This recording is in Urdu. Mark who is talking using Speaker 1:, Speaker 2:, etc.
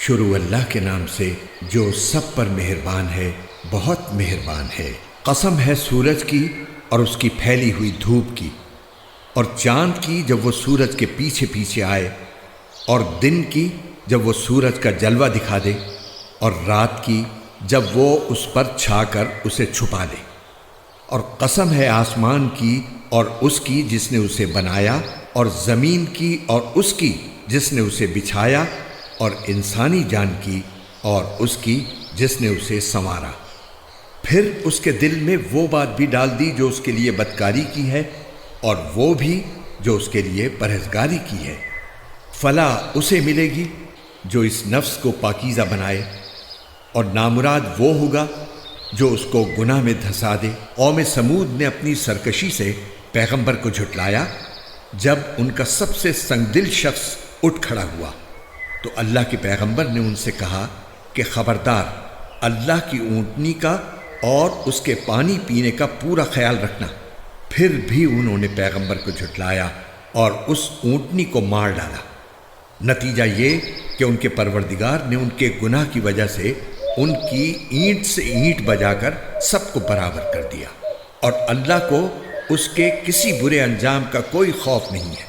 Speaker 1: شروع اللہ کے نام سے جو سب پر مہربان ہے، بہت مہربان ہے۔ قسم ہے سورج کی اور اس کی پھیلی ہوئی دھوپ کی، اور چاند کی جب وہ سورج کے پیچھے پیچھے آئے، اور دن کی جب وہ سورج کا جلوہ دکھا دے، اور رات کی جب وہ اس پر چھا کر اسے چھپا دے۔ اور قسم ہے آسمان کی اور اس کی جس نے اسے بنایا، اور زمین کی اور اس کی جس نے اسے بچھایا، اور انسانی جان کی اور اس کی جس نے اسے سنوارا۔ پھر اس کے دل میں وہ بات بھی ڈال دی جو اس کے لیے بدکاری کی ہے، اور وہ بھی جو اس کے لیے پرہیزگاری کی ہے۔ فلاح اسے ملے گی جو اس نفس کو پاکیزہ بنائے، اور نامراد وہ ہوگا جو اس کو گناہ میں دھسا دے۔ قوم سمود نے اپنی سرکشی سے پیغمبر کو جھٹلایا جب ان کا سب سے سنگ دل شخص اٹھ کھڑا ہوا، تو اللہ کے پیغمبر نے ان سے کہا کہ خبردار، اللہ کی اونٹنی کا اور اس کے پانی پینے کا پورا خیال رکھنا۔ پھر بھی انہوں نے پیغمبر کو جھٹلایا اور اس اونٹنی کو مار ڈالا۔ نتیجہ یہ کہ ان کے پروردگار نے ان کے گناہ کی وجہ سے ان کی اینٹ سے اینٹ بجا کر سب کو برابر کر دیا، اور اللہ کو اس کے کسی برے انجام کا کوئی خوف نہیں ہے۔